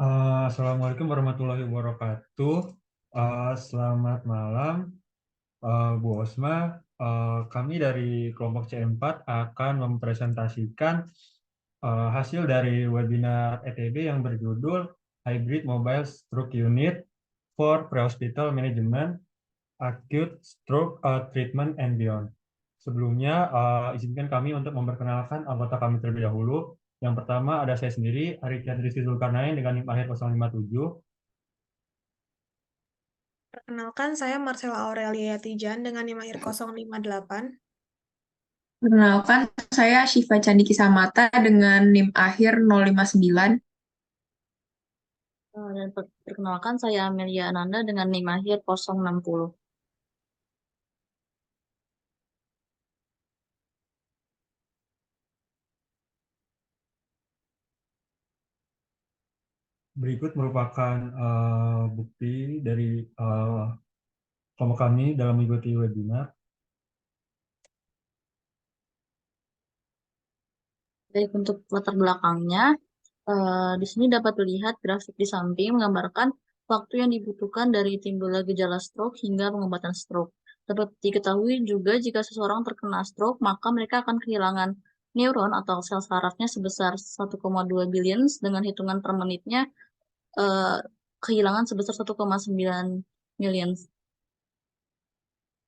Assalamualaikum warahmatullahi wabarakatuh. Selamat malam, Bu Osma. Kami dari kelompok C4 akan mempresentasikan hasil dari webinar ETB yang berjudul Hybrid Mobile Stroke Unit for Pre-Hospital Management, Acute Stroke Treatment and Beyond. Sebelumnya, izinkan kami untuk memperkenalkan anggota kami terlebih dahulu. Yang pertama ada saya sendiri, Arifin Rizky Zulkarnain dengan NIM akhir 057. Perkenalkan, saya Marcella Aurelia Tijan dengan NIM akhir 058. Perkenalkan, saya Syifa Candiki Samata dengan NIM akhir 059. Dan perkenalkan saya Amelia Ananda dengan NIM akhir 060. Berikut merupakan bukti dari kelompok kami dalam mengikuti webinar. Jadi untuk latar belakangnya, di sini dapat dilihat grafik di samping menggambarkan waktu yang dibutuhkan dari timbulnya gejala stroke hingga pengobatan stroke. Dapat diketahui juga jika seseorang terkena stroke, maka mereka akan kehilangan neuron atau sel sarafnya sebesar 1,2 billion dengan hitungan per menitnya kehilangan sebesar 1,9 million.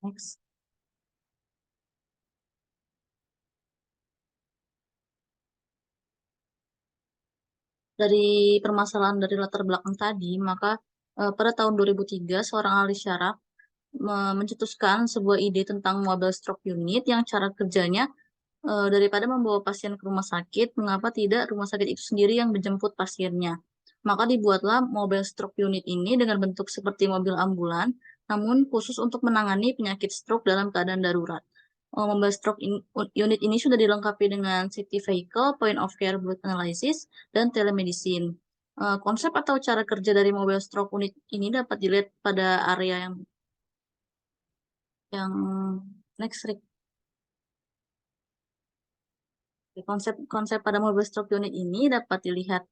Next. Dari permasalahan dari latar belakang tadi, maka pada tahun 2003 seorang ahli syaraf mencetuskan sebuah ide tentang mobile stroke unit yang cara kerjanya daripada membawa pasien ke rumah sakit, mengapa tidak rumah sakit itu sendiri yang menjemput pasiennya. Maka dibuatlah mobile stroke unit ini dengan bentuk seperti mobil ambulan, namun khusus untuk menangani penyakit stroke dalam keadaan darurat. Mobile stroke unit ini sudah dilengkapi dengan CT vehicle, point of care blood analysis, dan telemedicine. Konsep atau cara kerja dari mobile stroke unit ini dapat dilihat pada area yang next, Rick. Konsep pada mobile stroke unit ini dapat dilihat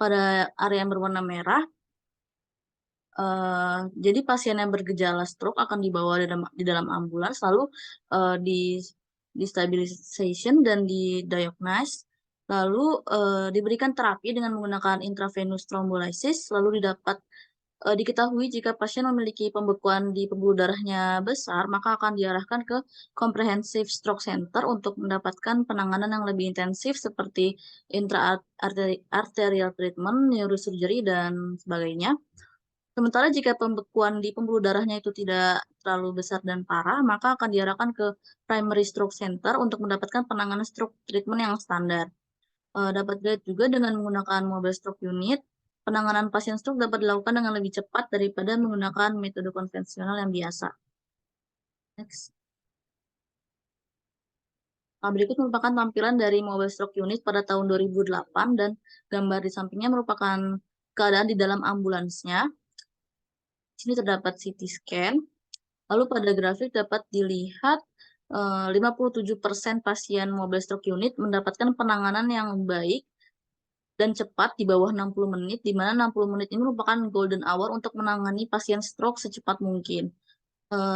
pada area yang berwarna merah. Jadi pasien yang bergejala stroke akan dibawa di dalam ambulans, lalu di stabilization dan di diagnose, lalu diberikan terapi dengan menggunakan intravenous thrombolysis, lalu diketahui jika pasien memiliki pembekuan di pembuluh darahnya besar, maka akan diarahkan ke Comprehensive Stroke Center untuk mendapatkan penanganan yang lebih intensif seperti intra-arterial treatment, neurosurgery, dan sebagainya. Sementara jika pembekuan di pembuluh darahnya itu tidak terlalu besar dan parah, maka akan diarahkan ke Primary Stroke Center untuk mendapatkan penanganan stroke treatment yang standar. Dapat dilihat juga dengan menggunakan mobile stroke unit, penanganan pasien stroke dapat dilakukan dengan lebih cepat daripada menggunakan metode konvensional yang biasa. Next. Berikut merupakan tampilan dari mobile stroke unit pada tahun 2008 dan gambar di sampingnya merupakan keadaan di dalam ambulansnya. Di sini terdapat CT scan. Lalu pada grafik dapat dilihat 57% pasien mobile stroke unit mendapatkan penanganan yang baik dan cepat di bawah 60 menit, di mana 60 menit ini merupakan golden hour untuk menangani pasien stroke secepat mungkin.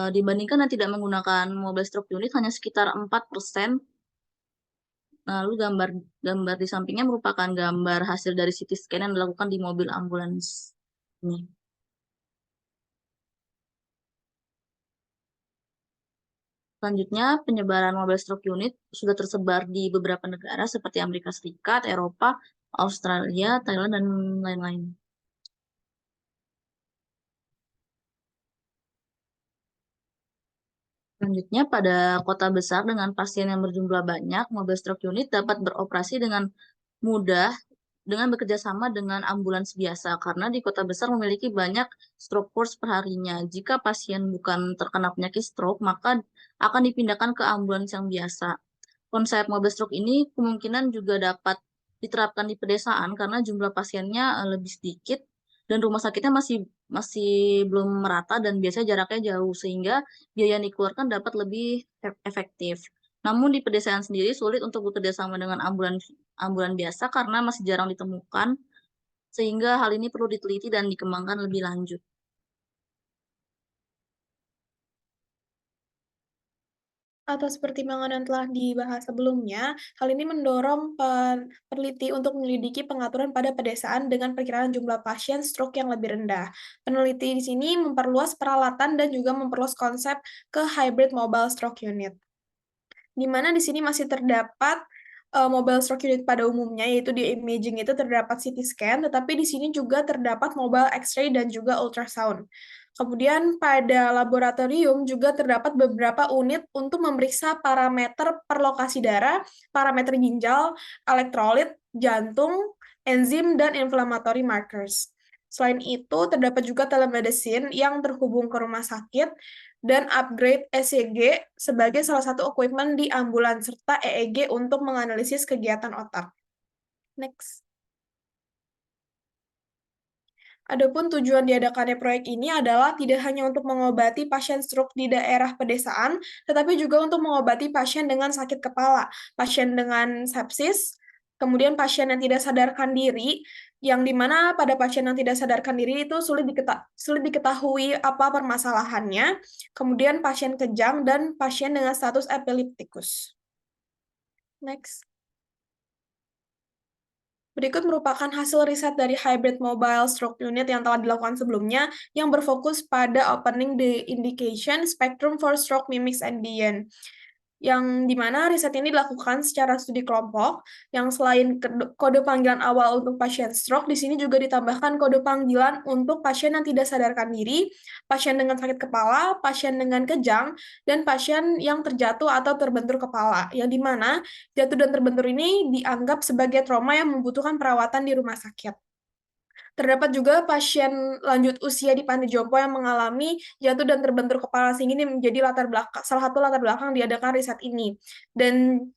Dibandingkan yang tidak menggunakan mobile stroke unit hanya sekitar 4%. Lalu gambar di sampingnya merupakan gambar hasil dari CT scan yang dilakukan di mobil ambulans ini. Selanjutnya, penyebaran mobile stroke unit sudah tersebar di beberapa negara seperti Amerika Serikat, Eropa, Australia, Thailand, dan lain-lain. Selanjutnya, pada kota besar dengan pasien yang berjumlah banyak, mobile stroke unit dapat beroperasi dengan mudah dengan bekerja sama dengan ambulans biasa, karena di kota besar memiliki banyak stroke force perharinya. Jika pasien bukan terkena penyakit stroke, maka akan dipindahkan ke ambulans yang biasa. Konsep mobile stroke ini kemungkinan juga dapat diterapkan di pedesaan karena jumlah pasiennya lebih sedikit dan rumah sakitnya masih belum merata dan biasanya jaraknya jauh sehingga biaya yang dikeluarkan dapat lebih efektif. Namun di pedesaan sendiri sulit untuk bekerja sama dengan ambulan biasa karena masih jarang ditemukan sehingga hal ini perlu diteliti dan dikembangkan lebih lanjut. Atas pertimbangan yang telah dibahas sebelumnya, hal ini mendorong peneliti untuk menyelidiki pengaturan pada pedesaan dengan perkiraan jumlah pasien stroke yang lebih rendah. Peneliti di sini memperluas peralatan dan juga memperluas konsep ke hybrid mobile stroke unit, di mana di sini masih terdapat mobile stroke unit pada umumnya, yaitu di imaging itu terdapat CT scan, tetapi di sini juga terdapat mobile X-ray dan juga ultrasound. Kemudian pada laboratorium juga terdapat beberapa unit untuk memeriksa parameter per lokasi darah, parameter ginjal, elektrolit, jantung, enzim, dan inflammatory markers. Selain itu, terdapat juga telemedicine yang terhubung ke rumah sakit dan upgrade ECG sebagai salah satu equipment di ambulans, serta EEG untuk menganalisis kegiatan otak. Next. Adapun tujuan diadakannya proyek ini adalah tidak hanya untuk mengobati pasien stroke di daerah pedesaan, tetapi juga untuk mengobati pasien dengan sakit kepala, pasien dengan sepsis, kemudian pasien yang tidak sadarkan diri, yang dimana pada pasien yang tidak sadarkan diri itu sulit diketahui apa permasalahannya, kemudian pasien kejang, dan pasien dengan status epileptikus. Next. Berikut merupakan hasil riset dari Hybrid Mobile Stroke Unit yang telah dilakukan sebelumnya, yang berfokus pada opening the indication spectrum for stroke mimics and beyond. Yang dimana riset ini dilakukan secara studi kelompok, yang selain kode panggilan awal untuk pasien stroke, di sini juga ditambahkan kode panggilan untuk pasien yang tidak sadarkan diri, pasien dengan sakit kepala, pasien dengan kejang, dan pasien yang terjatuh atau terbentur kepala, yang dimana jatuh dan terbentur ini dianggap sebagai trauma yang membutuhkan perawatan di rumah sakit. Terdapat juga pasien lanjut usia di panti jompo yang mengalami jatuh dan terbentur kepala, sehingga ini menjadi salah satu latar belakang diadakan riset ini. Dan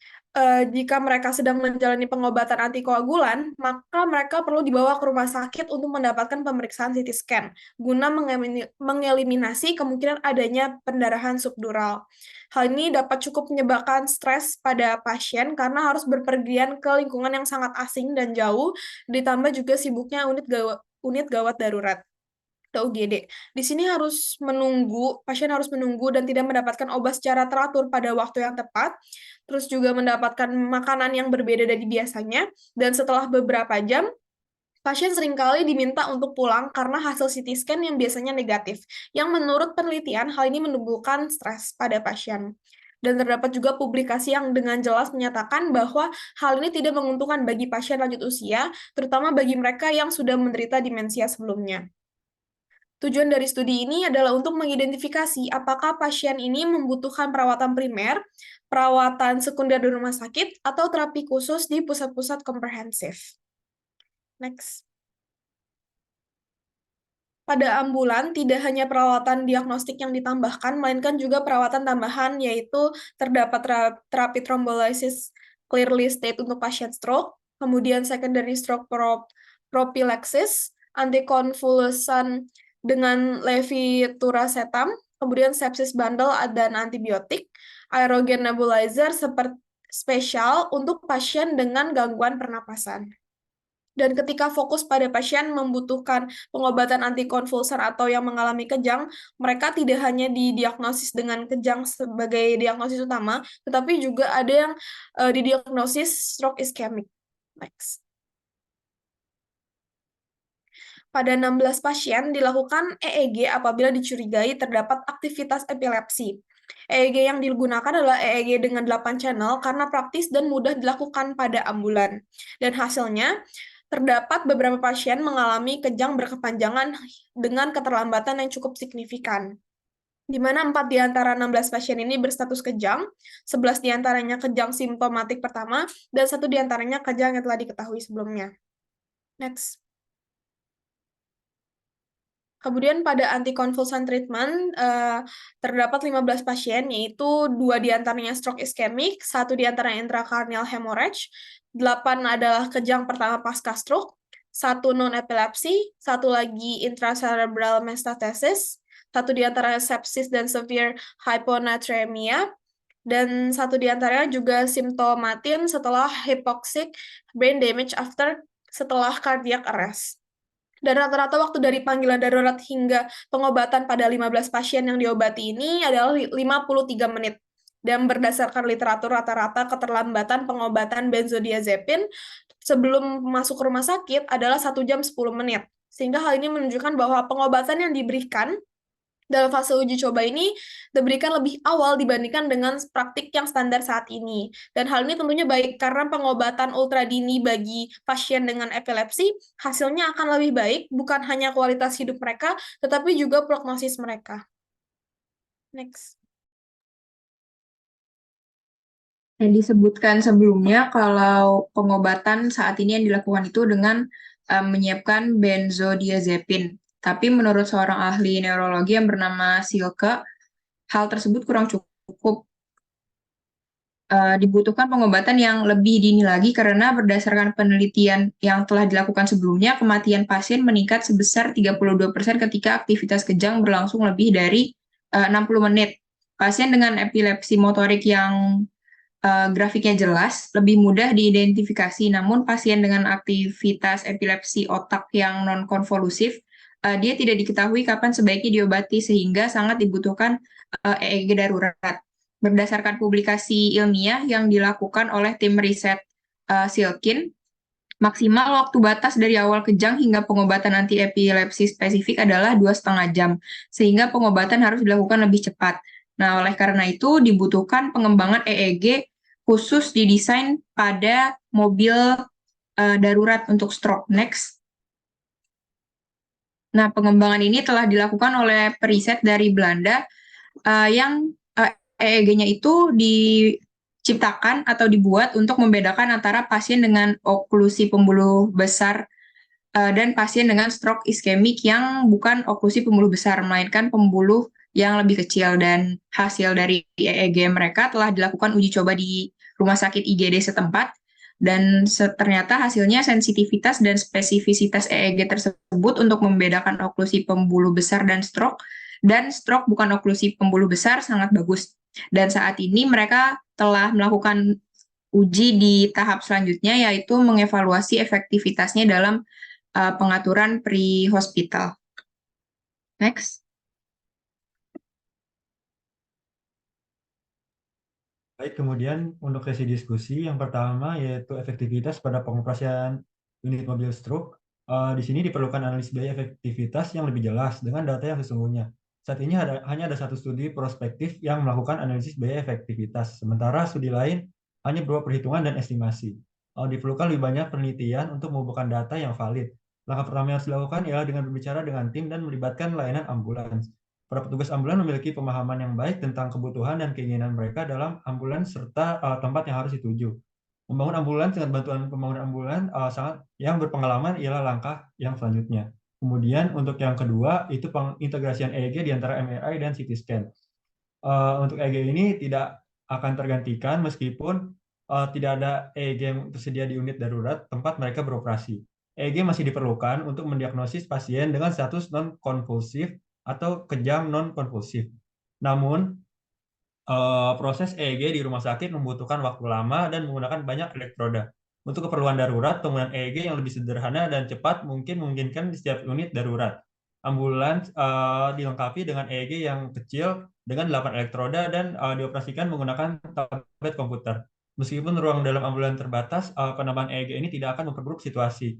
jika mereka sedang menjalani pengobatan antikoagulan, maka mereka perlu dibawa ke rumah sakit untuk mendapatkan pemeriksaan CT scan, guna mengeliminasi kemungkinan adanya pendarahan subdural. Hal ini dapat cukup menyebabkan stres pada pasien karena harus berpergian ke lingkungan yang sangat asing dan jauh, ditambah juga sibuknya unit gawat darurat atau UGD. Di sini pasien harus menunggu dan tidak mendapatkan obat secara teratur pada waktu yang tepat, terus juga mendapatkan makanan yang berbeda dari biasanya, dan setelah beberapa jam, pasien seringkali diminta untuk pulang karena hasil CT scan yang biasanya negatif, yang menurut penelitian hal ini menimbulkan stres pada pasien. Dan terdapat juga publikasi yang dengan jelas menyatakan bahwa hal ini tidak menguntungkan bagi pasien lanjut usia, terutama bagi mereka yang sudah menderita demensia sebelumnya. Tujuan dari studi ini adalah untuk mengidentifikasi apakah pasien ini membutuhkan perawatan primer, perawatan sekunder di rumah sakit, atau terapi khusus di pusat-pusat komprehensif. Next. Pada ambulan, tidak hanya perawatan diagnostik yang ditambahkan, melainkan juga perawatan tambahan, yaitu terdapat terapi thrombolysis clearly state untuk pasien stroke, kemudian secondary stroke prophylaxis, antikonvulsan dengan levetiracetam, kemudian sepsis bundle dan antibiotik, aerogen nebulizer seperti spesial untuk pasien dengan gangguan pernapasan. Dan ketika fokus pada pasien membutuhkan pengobatan antikonvulsan atau yang mengalami kejang, mereka tidak hanya didiagnosis dengan kejang sebagai diagnosis utama, tetapi juga ada yang didiagnosis stroke ischemic. Next. Pada 16 pasien dilakukan EEG apabila dicurigai terdapat aktivitas epilepsi. EEG yang digunakan adalah EEG dengan 8 channel karena praktis dan mudah dilakukan pada ambulan. Dan hasilnya, terdapat beberapa pasien mengalami kejang berkepanjangan dengan keterlambatan yang cukup signifikan, di mana 4 di antara 16 pasien ini berstatus kejang, 11 di antaranya kejang simptomatik pertama, dan 1 di antaranya kejang yang telah diketahui sebelumnya. Next. Kemudian pada antikonvulsan treatment, terdapat 15 pasien, yaitu 2 di antaranya stroke ischemic, 1 di antaranya intracranial hemorrhage, 8 adalah kejang pertama pasca stroke, 1 non-epilepsi, 1 lagi intracerebral metastasis, 1 di antaranya sepsis dan severe hyponatremia, dan 1 di antaranya juga simptomatin setelah hypoxic brain damage setelah cardiac arrest. Dan rata-rata waktu dari panggilan darurat hingga pengobatan pada 15 pasien yang diobati ini adalah 53 menit. Dan berdasarkan literatur rata-rata keterlambatan pengobatan benzodiazepin sebelum masuk ke rumah sakit adalah 1 jam 10 menit. Sehingga hal ini menunjukkan bahwa pengobatan yang diberikan dalam fase uji coba ini diberikan lebih awal dibandingkan dengan praktik yang standar saat ini. Dan hal ini tentunya baik karena pengobatan ultra dini bagi pasien dengan epilepsi hasilnya akan lebih baik, bukan hanya kualitas hidup mereka, tetapi juga prognosis mereka. Next. Yang disebutkan sebelumnya kalau pengobatan saat ini yang dilakukan itu dengan menyiapkan benzodiazepin. Tapi menurut seorang ahli neurologi yang bernama Silke, hal tersebut kurang cukup. Dibutuhkan pengobatan yang lebih dini lagi karena berdasarkan penelitian yang telah dilakukan sebelumnya, kematian pasien meningkat sebesar 32% ketika aktivitas kejang berlangsung lebih dari 60 menit. Pasien dengan epilepsi motorik yang grafiknya jelas, lebih mudah diidentifikasi. Namun pasien dengan aktivitas epilepsi otak yang non-konvolusif, dia tidak diketahui kapan sebaiknya diobati sehingga sangat dibutuhkan EEG darurat. Berdasarkan publikasi ilmiah yang dilakukan oleh tim riset Silkin, maksimal waktu batas dari awal kejang hingga pengobatan anti-epilepsi spesifik adalah 2,5 jam, sehingga pengobatan harus dilakukan lebih cepat. Nah, oleh karena itu dibutuhkan pengembangan EEG khusus didesain pada mobil darurat untuk stroke. Next. Nah, pengembangan ini telah dilakukan oleh periset dari Belanda yang EEG-nya itu diciptakan atau dibuat untuk membedakan antara pasien dengan oklusi pembuluh besar dan pasien dengan stroke iskemik yang bukan oklusi pembuluh besar, melainkan pembuluh yang lebih kecil. Dan hasil dari EEG mereka telah dilakukan uji coba di rumah sakit IGD setempat, dan ternyata hasilnya sensitivitas dan spesifisitas EEG tersebut untuk membedakan oklusi pembuluh besar dan stroke bukan oklusi pembuluh besar sangat bagus. Dan saat ini mereka telah melakukan uji di tahap selanjutnya, yaitu mengevaluasi efektivitasnya dalam pengaturan pre-hospital. Next. Baik, kemudian untuk sesi diskusi yang pertama yaitu efektivitas pada pengoperasian unit mobil stroke. Di sini diperlukan analisis biaya efektivitas yang lebih jelas dengan data yang sesungguhnya. Saat ini hanya ada satu studi prospektif yang melakukan analisis biaya efektivitas, sementara studi lain hanya berupa perhitungan dan estimasi. Diperlukan lebih banyak penelitian untuk mengumpulkan data yang valid. Langkah pertama yang harus dilakukan ialah dengan berbicara dengan tim dan melibatkan layanan ambulans. Para petugas ambulans memiliki pemahaman yang baik tentang kebutuhan dan keinginan mereka dalam ambulans serta tempat yang harus dituju. Membangun ambulans dengan bantuan pembangunan ambulans yang berpengalaman ialah langkah yang selanjutnya. Kemudian untuk yang kedua itu pengintegrasian EEG di antara MRI dan CT scan. Untuk EEG ini tidak akan tergantikan meskipun tidak ada EEG yang tersedia di unit darurat tempat mereka beroperasi. EEG masih diperlukan untuk mendiagnosis pasien dengan status non-konvulsif atau kejang non-konvulsif. Namun, proses EEG di rumah sakit membutuhkan waktu lama dan menggunakan banyak elektroda. Untuk keperluan darurat, penggunaan EEG yang lebih sederhana dan cepat memungkinkan di setiap unit darurat. Ambulans dilengkapi dengan EEG yang kecil dengan 8 elektroda dan dioperasikan menggunakan tablet komputer. Meskipun ruang dalam ambulans terbatas, penambahan EEG ini tidak akan memperburuk situasi.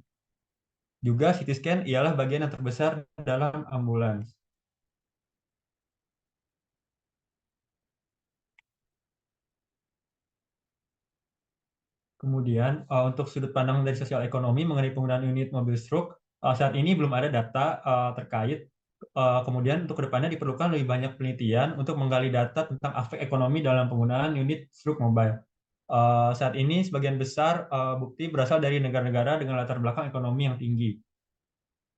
Juga CT scan ialah bagian yang terbesar dalam ambulans. Kemudian untuk sudut pandang dari sosial ekonomi mengenai penggunaan unit mobil stroke, saat ini belum ada data terkait. Kemudian untuk kedepannya diperlukan lebih banyak penelitian untuk menggali data tentang aspek ekonomi dalam penggunaan unit stroke mobile. Saat ini sebagian besar bukti berasal dari negara-negara dengan latar belakang ekonomi yang tinggi.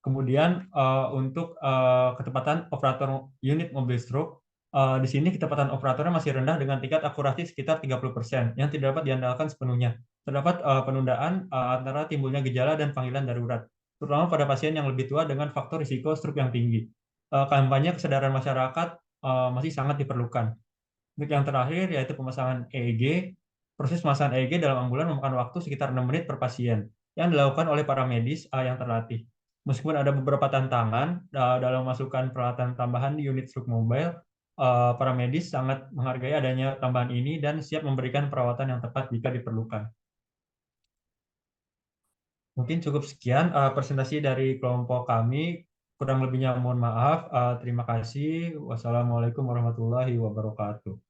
Kemudian untuk ketepatan operator unit mobil stroke, di sini ketepatan operatornya masih rendah dengan tingkat akurasi sekitar 30% yang tidak dapat diandalkan sepenuhnya. Terdapat penundaan antara timbulnya gejala dan panggilan darurat, terutama pada pasien yang lebih tua dengan faktor risiko stroke yang tinggi. Kampanye kesadaran masyarakat masih sangat diperlukan. Untuk yang terakhir yaitu pemasangan EEG. Proses pemasangan EEG dalam ambulan memakan waktu sekitar 6 menit per pasien yang dilakukan oleh para medis yang terlatih. Meskipun ada beberapa tantangan dalam memasukkan peralatan tambahan di unit stroke mobile, para medis sangat menghargai adanya tambahan ini dan siap memberikan perawatan yang tepat jika diperlukan. Mungkin cukup sekian presentasi dari kelompok kami. Kurang lebihnya mohon maaf. Terima kasih. Wassalamualaikum warahmatullahi wabarakatuh.